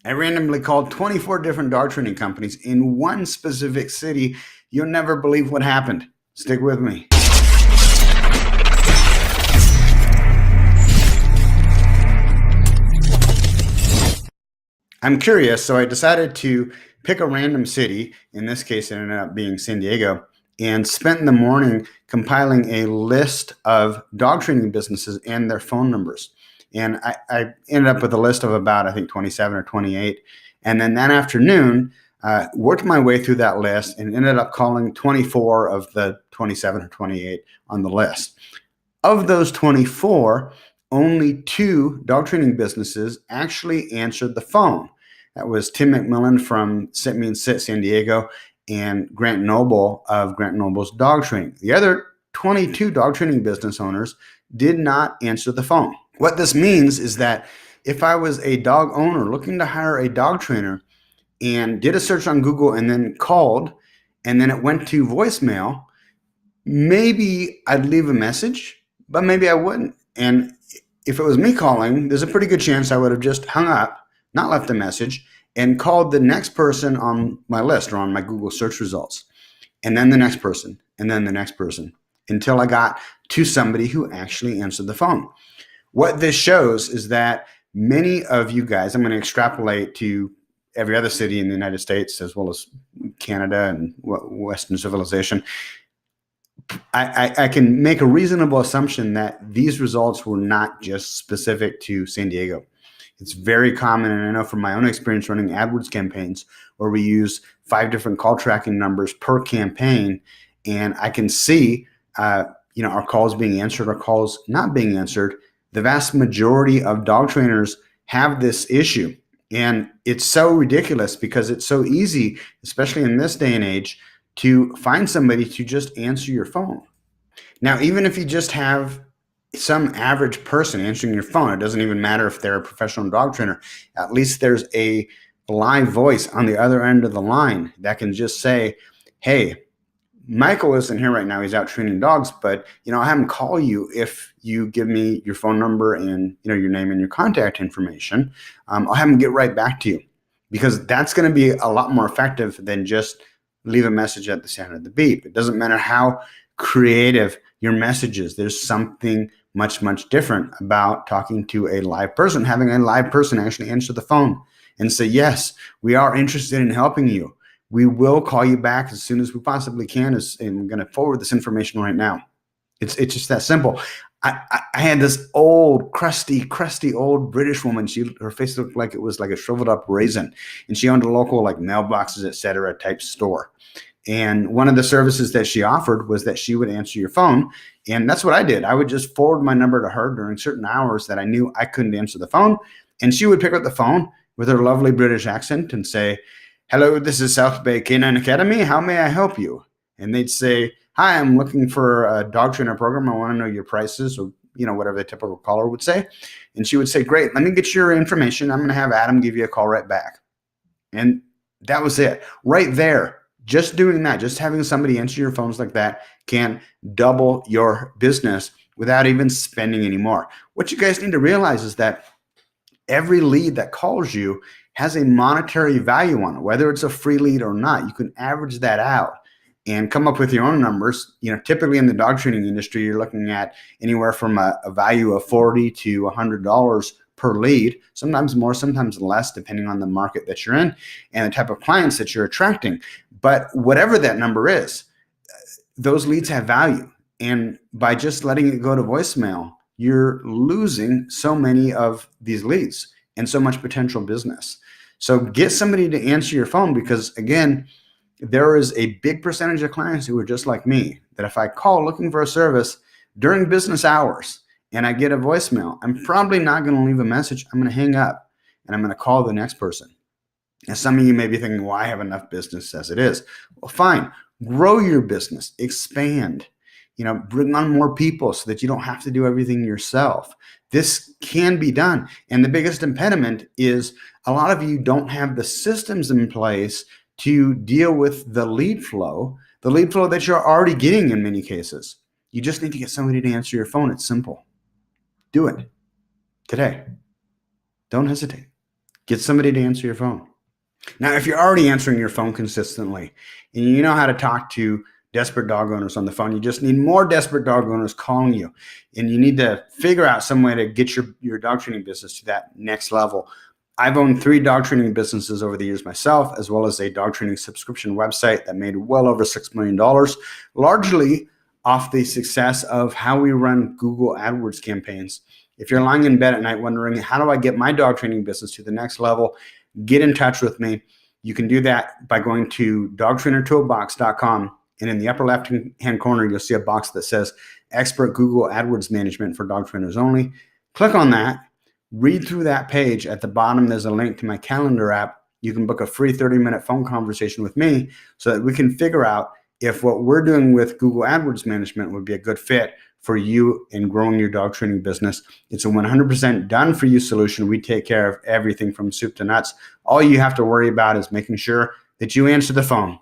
I randomly called 24 different dog training companies in one specific city. You'll never believe what happened. Stick with me. I'm curious, so I decided to pick a random city. In this case, it ended up being San Diego, and spent the morning compiling a list of dog training businesses and their phone numbers. And I ended up with a list of about, I think, 27 or 28. And then that afternoon, worked my way through that list and ended up calling 24 of the 27 or 28 on the list. Of those 24, only two dog training businesses actually answered the phone. That was Tim McMillan from Sit Me and Sit San Diego and Grant Noble of Grant Noble's Dog Training. The other 22 dog training business owners did not answer the phone. What this means is that if I was a dog owner looking to hire a dog trainer and did a search on Google and then called and then it went to voicemail, maybe I'd leave a message, but maybe I wouldn't. And if it was me calling, there's a pretty good chance I would have just hung up, not left a message, and called the next person on my list or on my Google search results, and then the next person, and then the next person, until I got to somebody who actually answered the phone. What this shows is that many of you guys, I'm going to extrapolate to every other city in the United States as well as Canada and Western civilization. I can make a reasonable assumption that these results were not just specific to San Diego. It's very common, and I know from my own experience running AdWords campaigns where we use 5 different call tracking numbers per campaign, and I can see our calls being answered, our calls not being answered. The vast majority of dog trainers have this issue, and it's so ridiculous because it's so easy, especially in this day and age, to find somebody to just answer your phone. Now, even if you just have some average person answering your phone, it doesn't even matter if they're a professional dog trainer. At least there's a live voice on the other end of the line that can just say, hey, Michael isn't here right now. He's out training dogs, but I'll have him call you if you give me your phone number and your name and your contact information. I'll have him get right back to you, because that's going to be a lot more effective than just leave a message at the sound of the beep. It doesn't matter how creative your message is. There's something much, much different about talking to a live person, having a live person actually answer the phone and say, yes, we are interested in helping you. We will call you back as soon as we possibly can, and I'm going to forward this information right now. It's just that simple. I had this old, crusty old British woman. Her face looked like it was like a shriveled up raisin, and she owned a local like mailboxes, etc. type store. And one of the services that she offered was that she would answer your phone. And that's what I did. I would just forward my number to her during certain hours that I knew I couldn't answer the phone. And she would pick up the phone with her lovely British accent and say, hello, this is South Bay Canine Academy. How may I help you? And they'd say, hi, I'm looking for a dog trainer program. I want to know your prices, or whatever the typical caller would say. And she would say, great, let me get your information. I'm going to have Adam give you a call right back. And that was it. Right there. Just doing that, just having somebody answer your phones like that can double your business without even spending any more. What you guys need to realize is that every lead that calls you has a monetary value on it, whether it's a free lead or not. You can average that out and come up with your own numbers. Typically in the dog training industry, you're looking at anywhere from a value of $40 to $100 per lead, sometimes more, sometimes less, depending on the market that you're in and the type of clients that you're attracting. But whatever that number is, those leads have value. And by just letting it go to voicemail, you're losing so many of these leads and so much potential business. So get somebody to answer your phone, because again, there is a big percentage of clients who are just like me, that if I call looking for a service during business hours and I get a voicemail, I'm probably not going to leave a message. I'm going to hang up and I'm going to call the next person. Now, some of you may be thinking, well, I have enough business as it is. Well, fine. Grow your business, expand, bring on more people so that you don't have to do everything yourself. This can be done. And the biggest impediment is a lot of you don't have the systems in place to deal with the lead flow that you're already getting in many cases. You just need to get somebody to answer your phone. It's simple. Do it today. Don't hesitate. Get somebody to answer your phone. Now, if you're already answering your phone consistently and you know how to talk to desperate dog owners on the phone, you just need more desperate dog owners calling you, and you need to figure out some way to get your dog training business to that next level. I've owned 3 dog training businesses over the years myself, as well as a dog training subscription website that made well over $6 million, largely off the success of how we run Google AdWords campaigns. If you're lying in bed at night wondering, how do I get my dog training business to the next level? Get in touch with me. You can do that by going to dogtrainertoolbox.com, and in the upper left-hand corner, you'll see a box that says Expert Google AdWords Management for Dog Trainers Only. Click on that. Read through that page. At the bottom, there's a link to my calendar app. You can book a free 30-minute phone conversation with me so that we can figure out if what we're doing with Google AdWords Management would be a good fit for you in growing your dog training business. It's a 100% done for you solution. We take care of everything from soup to nuts. All you have to worry about is making sure that you answer the phone.